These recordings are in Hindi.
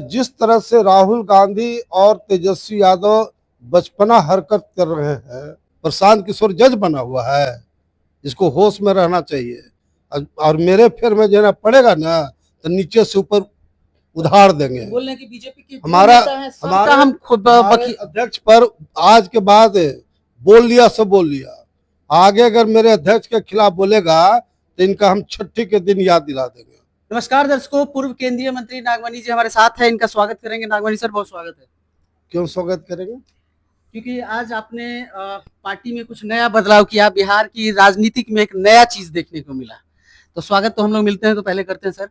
जिस तरह से राहुल गांधी और तेजस्वी यादव बचपना हरकत कर रहे हैं, प्रशांत किशोर जज बना हुआ है, इसको होश में रहना चाहिए। और मेरे फेर में जो ना पड़ेगा ना तो नीचे से ऊपर उधार देंगे। बोल रहे हैं कि बीजेपी के हमारा हमारे हम खुद अध्यक्ष पर आज के बाद बोल लिया सब बोल लिया, आगे अगर मेरे अध्यक्ष के खिलाफ बोलेगा तो इनका हम छठी के दिन याद दिला देंगे। नमस्कार दर्शकों, पूर्व केंद्रीय मंत्री नागवानी जी हमारे साथ है, इनका स्वागत करेंगे। नागवानी सर, बहुत स्वागत है। क्यों स्वागत करेंगे? क्योंकि आज आपने पार्टी में कुछ नया बदलाव किया, बिहार की राजनीतिक में एक नया चीज देखने को मिला, तो स्वागत तो हम लोग मिलते हैं तो पहले करते हैं सर।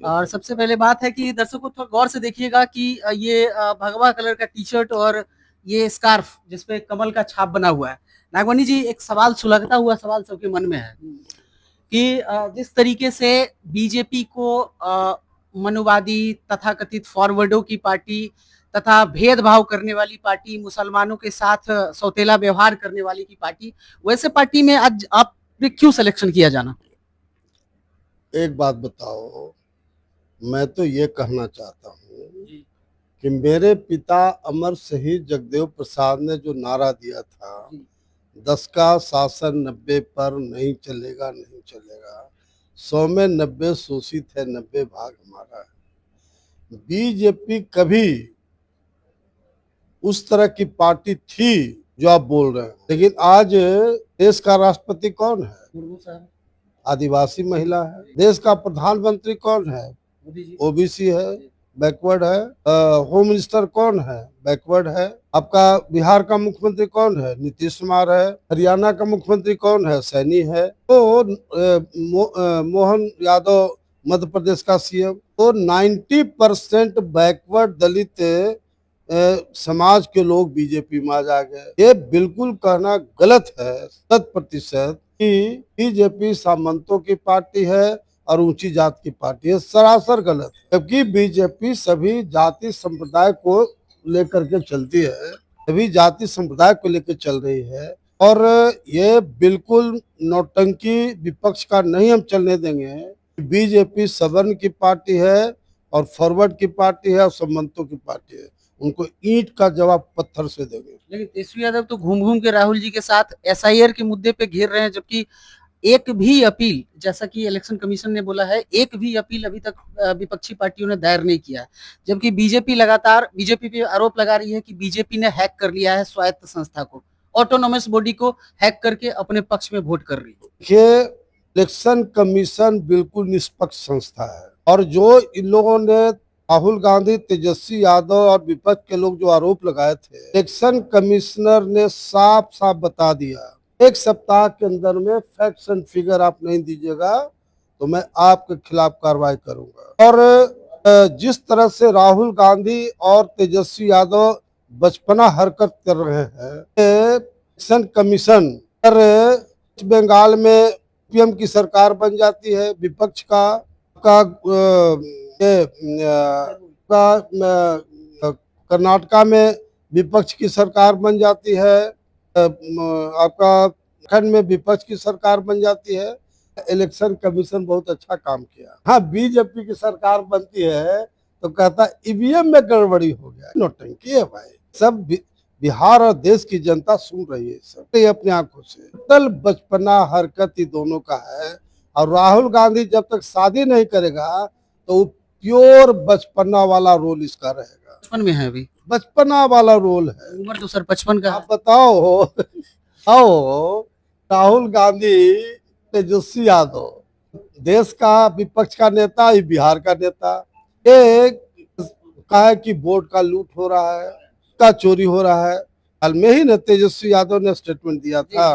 और सबसे पहले बात है कि दर्शकों थोड़ा गौर से देखिएगा कि ये भगवा कलर का टी शर्ट और ये स्कार्फ जिसपे कमल का छाप बना हुआ है। नागवानी जी, एक सवाल सुलगता हुआ सवाल सबके मन में है कि जिस तरीके से बीजेपी को मनुवादी तथाकथित फॉरवर्डों की पार्टी तथा भेदभाव करने वाली पार्टी, मुसलमानों के साथ सौतेला व्यवहार करने वाली की पार्टी, वैसे पार्टी में आज आप क्यों सिलेक्शन किया जाना? एक बात बताओ, मैं तो ये कहना चाहता हूँ कि मेरे पिता अमर शहीद जगदेव प्रसाद ने जो नारा दिया था, 10 का शासन 90 पर नहीं चलेगा, नहीं चलेगा, 100 में 90 शोषित है, 90 भाग हमारा है। बीजेपी कभी उस तरह की पार्टी थी जो आप बोल रहे हैं, लेकिन आज देश का राष्ट्रपति कौन है? आदिवासी महिला है। देश का प्रधानमंत्री कौन है? ओबीसी है, बैकवर्ड है। होम मिनिस्टर कौन है? बैकवर्ड है। आपका बिहार का मुख्यमंत्री कौन है? नीतीश कुमार है। हरियाणा का मुख्यमंत्री कौन है? सैनी है। तो मोहन यादव मध्य प्रदेश का सीएम। तो 90% बैकवर्ड दलित समाज के लोग बीजेपी में आ गए। ये बिल्कुल कहना गलत है 100% कि बीजेपी सामंतों की पार्टी है और ऊंची जात की पार्टी है, सरासर गलत। जबकि बीजेपी सभी जाति संप्रदाय को लेकर के चलती है, सभी जाति संप्रदाय को लेकर चल रही है, और ये बिल्कुल नौटंकी विपक्ष का नहीं हम चलने देंगे। बीजेपी सवर्ण की पार्टी है और फॉरवर्ड की पार्टी है और सामंतों की पार्टी है, उनको ईंट का जवाब पत्थर से देंगे। लेकिन तेजस्वी यादव तो घूम घूम के राहुल जी के साथ एसआईआर के मुद्दे पे घेर रहे हैं, जबकि एक भी अपील, जैसा कि इलेक्शन कमीशन ने बोला है, एक भी अपील अभी तक विपक्षी पार्टियों ने दायर नहीं किया। जबकि बीजेपी लगातार बीजेपी पे आरोप लगा रही है कि बीजेपी ने हैक कर लिया है स्वायत्त संस्था को, ऑटोनोमस बॉडी को हैक करके अपने पक्ष में वोट कर रही है। देखिए, इलेक्शन कमीशन बिल्कुल निष्पक्ष संस्था है, और जो इन लोगों ने राहुल गांधी, तेजस्वी यादव और विपक्ष के लोग जो आरोप लगाए थे, इलेक्शन कमिश्नर ने साफ साफ बता दिया, 1 सप्ताह के अंदर में फैक्ट्स एंड फिगर आप नहीं दीजिएगा तो मैं आपके खिलाफ कार्रवाई करूंगा। और जिस तरह से राहुल गांधी और तेजस्वी यादव बचपना हरकत कर रहे हैं, इलेक्शन कमीशन वेस्ट बंगाल में पीएम की सरकार बन जाती है, विपक्ष का कर्नाटका में विपक्ष की सरकार बन जाती है, आपका उत्तराखंड में विपक्ष की सरकार बन जाती है। इलेक्शन कमीशन बहुत अच्छा काम किया। हाँ, बीजेपी की सरकार बनती है तो कहता ईवीएम में गड़बड़ी हो गया, नौटंकी है भाई। सब बिहार और देश की जनता सुन रही है सब अपने आंखों से। टोटल बचपना हरकत ही दोनों का है, और राहुल गांधी जब तक शादी नहीं करेगा तो प्योर बचपना वाला रोल इसका रहेगा। बचपन में है, अभी बचपना वाला रोल है। उम्र तो सर 55 का। आप बताओ, आओ, राहुल गांधी, तेजस्वी यादव, देश का विपक्ष का नेता, ये बिहार का नेता, एक कहा है कि वोट का लूट हो रहा है, का चोरी हो रहा है। हाल में ही न तेजस्वी यादव ने स्टेटमेंट दिया था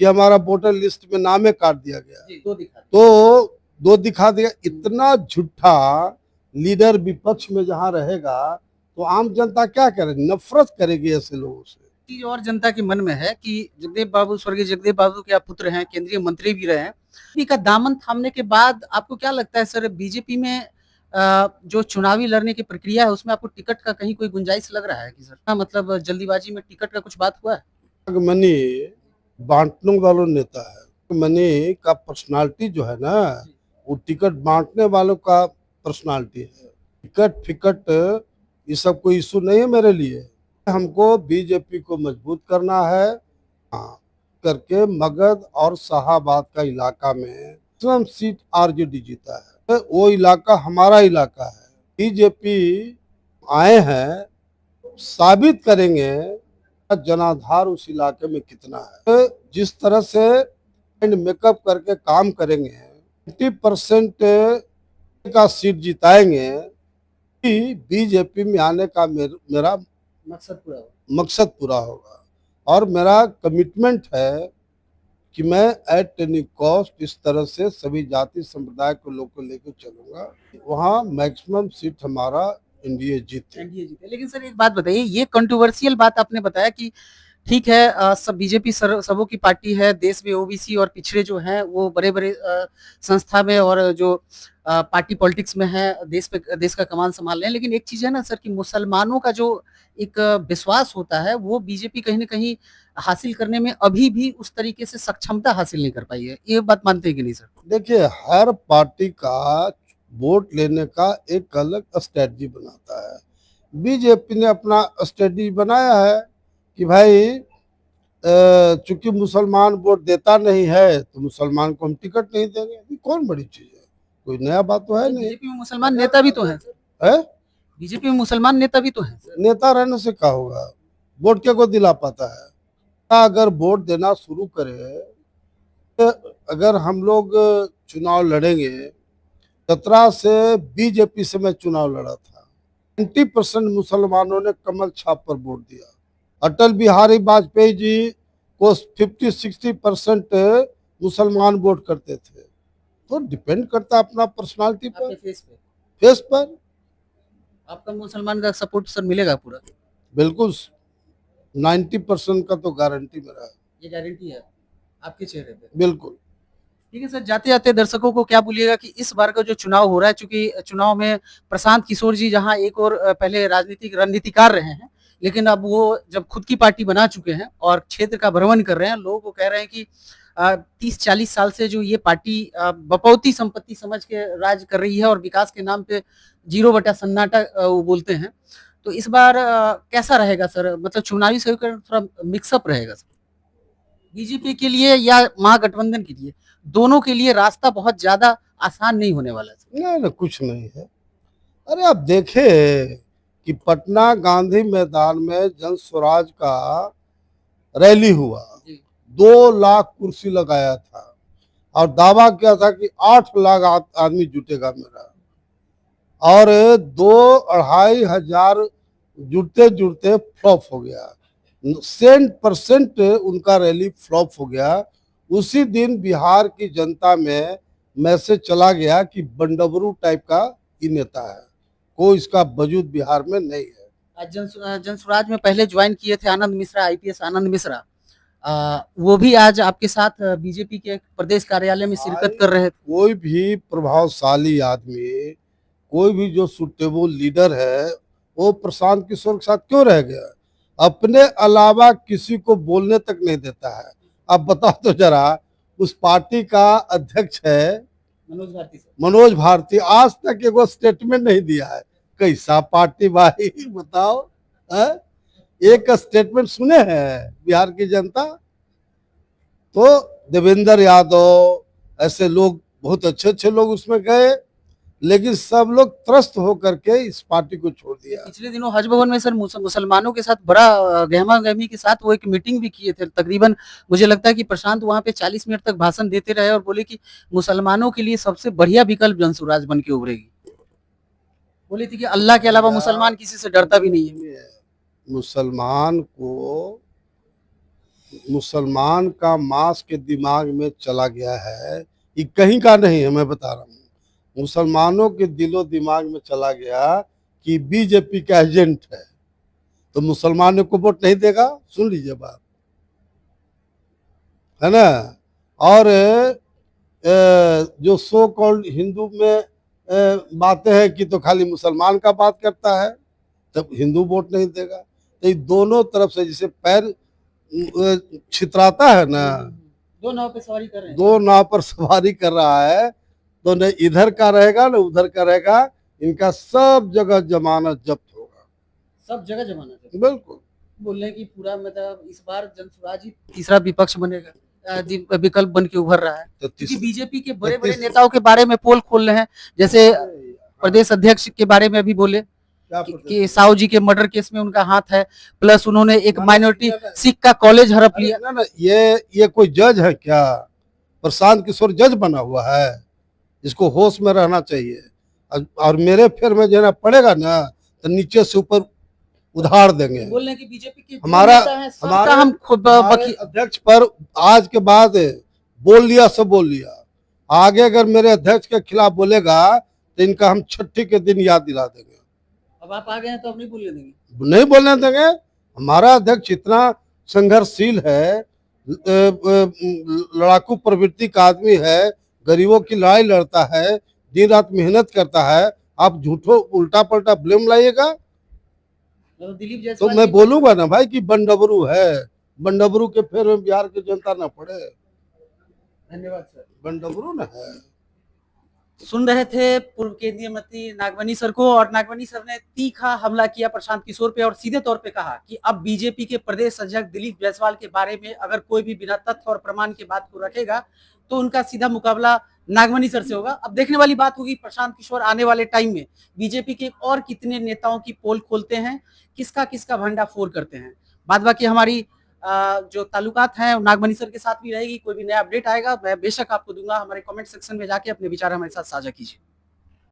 कि हमारा वोटर लिस्ट में नामे काट दिया गया, तो 2 दिखा दिया। इतना झूठा लीडर विपक्ष में जहां रहेगा तो आम जनता क्या करेगी? नफरत करेगी ऐसे लोगों से। और जनता के मन में है कि जगदेव बाबू, स्वर्गीय जगदेव बाबू के आप पुत्र हैं, केंद्रीय मंत्री भी रहे हैं, बीजेपी का दामन थामने के बाद आपको क्या लगता है सर, बीजेपी में जो चुनावी लड़ने की प्रक्रिया है उसमें आपको टिकट का कहीं कोई गुंजाइश लग रहा है कि सर, मतलब जल्दीबाजी में टिकट का कुछ बात हुआ है? मनी बांटने वालों नेता है, मनी का पर्सनालिटी जो है ना, वो टिकट बांटने वालों का पर्सनालिटी है। टिकट फिकट ये सब कोई इशू नहीं है मेरे लिए। हमको बीजेपी को मजबूत करना है। हाँ, करके मगध और शाहाबाद का इलाका में मैक्सिमम सीट आरजेडी जीता है, तो वो इलाका हमारा इलाका है। बीजेपी आए हैं, साबित करेंगे जनाधार उस इलाके में कितना है। तो जिस तरह से मेकअप करके काम करेंगे, 50% का सीट जिताएंगे कि बीजेपी में आने का मेरा मकसद पूरा होगा। और मेरा कमिटमेंट है कि मैं एट एनी कॉस्ट इस तरह से सभी जाति संप्रदाय के लोग को लेकर चलूंगा, वहाँ मैक्सिमम सीट हमारा एनडीए जीते। लेकिन सर एक बात बताइए, ये कंट्रोवर्शियल बात आपने बताया कि ठीक है, सब बीजेपी सबों की पार्टी है, देश में ओबीसी और पिछड़े जो हैं वो बड़े बड़े संस्था में और जो पार्टी पॉलिटिक्स में है, देश का कमान संभाल रहे हैं। लेकिन एक चीज है ना सर कि मुसलमानों का जो एक विश्वास होता है वो बीजेपी कहीं ना कहीं हासिल करने में अभी भी उस तरीके से सक्षमता हासिल नहीं कर पाई है। ये बात मानते हैं कि नहीं सर? देखिए, हर पार्टी का वोट लेने का एक अलग स्ट्रेटजी बनाता है। बीजेपी ने अपना स्ट्रेटजी बनाया है कि भाई चूंकि मुसलमान वोट देता नहीं है तो मुसलमान को हम टिकट नहीं देंगे। ये कौन बड़ी चीज है, कोई नया बात तो है नहीं। बीजेपी में मुसलमान नेता भी तो है, बीजेपी में मुसलमान नेता भी तो है। नेता रहने से क्या होगा, वोट क्या को दिला पाता है? अगर वोट देना शुरू करे तो अगर हम लोग चुनाव लड़ेंगे, 17 से बीजेपी से मैं चुनाव लड़ा था, 90% मुसलमानों ने कमल छाप पर वोट दिया। अटल बिहारी वाजपेयी जी को 50-60% मुसलमान वोट करते थे। तो डिपेंड करता अपना पर्सनालिटी पर, फेस पर। आपका मुसलमान का सपोर्ट सर मिलेगा पूरा? बिल्कुल 90% का तो गारंटी मेरा है। ये गारंटी है आपके चेहरे पे? बिल्कुल। ठीक है सर, जाते जाते दर्शकों को क्या बोलिएगा कि इस बार का जो चुनाव हो रहा है, चूंकि चुनाव में प्रशांत किशोर जी जहां एक और पहले राजनीतिक रणनीतिकार रहे हैं, लेकिन अब वो जब खुद की पार्टी बना चुके हैं और क्षेत्र का भ्रमण कर रहे हैं, लोग वो कह रहे हैं कि 30-40 साल से जो ये पार्टी बपौती संपत्ति समझ के राज कर रही है और विकास के नाम पे 0 बटा सन्नाटा वो बोलते हैं। तो इस बार कैसा रहेगा सर, मतलब चुनावी समीकरण थोड़ा मिक्सअप रहेगा सर बीजेपी के लिए या महागठबंधन के लिए? दोनों के लिए रास्ता बहुत ज्यादा आसान नहीं होने वाला है। नहीं, कुछ नहीं है। अरे आप देखे कि पटना गांधी मैदान में जन स्वराज का रैली हुआ, 2 लाख कुर्सी लगाया था और दावा किया था कि 8 लाख आदमी जुटेगा मेरा, और 2-2.5 हजार जुटते जुटते फ्लॉप हो गया। 100% उनका रैली फ्लॉप हो गया। उसी दिन बिहार की जनता में मैसेज चला गया कि बंडबरू टाइप का ही नेता है, कोई इसका वजूद बिहार में नहीं है। जन स्वराज में पहले ज्वाइन किए थे आनंद मिश्रा, आईपीएस आनंद मिश्रा, वो भी आज आपके साथ बीजेपी के प्रदेश कार्यालय में शिरकत कर रहे थे। कोई भी प्रभावशाली आदमी, कोई भी जो सुटेबल लीडर है, वो प्रशांत किशोर के साथ क्यों रह गया? अपने अलावा किसी को बोलने तक नहीं देता है। अब बताओ तो जरा, उस पार्टी का अध्यक्ष है मनोज भारती, आज तक एगो स्टेटमेंट नहीं दिया है। कैसा पार्टी भाई बताओ है? एक स्टेटमेंट सुने हैं बिहार की जनता? तो देवेंद्र यादव, ऐसे लोग, बहुत अच्छे अच्छे लोग उसमें गए, लेकिन सब लोग त्रस्त होकर के इस पार्टी को छोड़ दिया। पिछले दिनों हज भवन में सर मुसलमानों के साथ बड़ा गहमा गहमी के साथ वो एक मीटिंग भी किए थे। तकरीबन मुझे लगता है कि प्रशांत वहां पे 40 मिनट तक भाषण देते रहे और बोले कि मुसलमानों के लिए सबसे बढ़िया विकल्प जन स्वराज बन के उभरेगी। बोली थी कि अल्लाह के अलावा मुसलमान किसी से डरता भी नहीं है। मुसलमान का मांस के दिमाग में चला गया है, ये कहीं का नहीं है, मैं बता रहा हूँ। मुसलमानों के दिलो दिमाग में चला गया कि बीजेपी का एजेंट है, तो मुसलमानों को वोट नहीं देगा। सुन लीजिए बात, है ना। और जो सो कॉल्ड हिंदू में बातें हैं कि तो खाली मुसलमान का बात करता है, तब हिंदू वोट नहीं देगा। तो दोनों तरफ से जिसे पैर छितराता है ना, दो नाव पे सवारी कर रहे हैं, 2 नाव पर सवारी कर रहा है, तो न इधर का रहेगा न उधर का रहेगा। इनका सब जगह जमानत जब्त होगा। सब जगह जमानत है। बिल्कुल। बोल रहे हैं कि पूरा मतलब इस बार जनसुराज ही तीसरा विपक्ष बनेगा, विकल्प बन के उभर रहा है, तो क्योंकि बीजेपी के बड़े बड़े तीस- नेताओं के बारे में पोल खोल रहे हैं, जैसे प्रदेश अध्यक्ष के बारे में अभी बोले कि साहू जी के मर्डर केस में उनका हाथ है, प्लस उन्होंने एक माइनॉरिटी सिख का कॉलेज हड़प लिया। ना ये कोई जज है क्या? प्रशांत किशोर जज बना हुआ है? इसको होश में रहना चाहिए। और मेरे फेर में जो ना पड़ेगा ना तो नीचे से ऊपर उधार देंगे। बोल रहे हैं कि बीजेपी के हमारा हम अध्यक्ष पर आज के बाद बोल लिया सब बोल लिया। आगे अगर मेरे अध्यक्ष के खिलाफ बोलेगा तो इनका हम छठी के दिन याद दिला देंगे। अब आप आ गए हैं तो अब नहीं बोलने देंगे? नहीं बोलने देंगे। हमारा अध्यक्ष इतना संघर्षशील है, लड़ाकू प्रवृत्ति का आदमी है, गरीबों की लड़ाई लड़ता है, दिन रात मेहनत करता है। आप झूठो उल्टा पलटा ब्लेम लाइएगा दिलीप तो जायसवाल मैं बोलूंगा ना भाई कि बंडबरू है। बंडबरू के फेर में बिहार की जनता ना पड़े। धन्यवाद सर। बंडबरू ना है। सुन रहे थे पूर्व केंद्रीय मंत्री नागवानी सर को, और नागवानी सर ने तीखा हमला किया प्रशांत किशोर पे और सीधे तौर पे कहा कि अब बीजेपी के प्रदेश अध्यक्ष दिलीप जायसवाल के बारे में अगर कोई भी बिना तथ्य और प्रमाण की बात को रखेगा तो उनका सीधा मुकाबला नागवानी सर से होगा। अब देखने वाली बात होगी प्रशांत किशोर आने वाले टाइम में बीजेपी के और कितने नेताओं की पोल खोलते हैं, किसका किसका भंडाफोड़ करते हैं। बाद बाकी हमारी जो ताल्लुकात हैं नागवानी सर के साथ भी रहेगी। कोई भी नया अपडेट आएगा मैं बेशक आपको दूंगा। हमारे कमेंट सेक्शन में जाके अपने विचार हमारे साथ साझा कीजिए।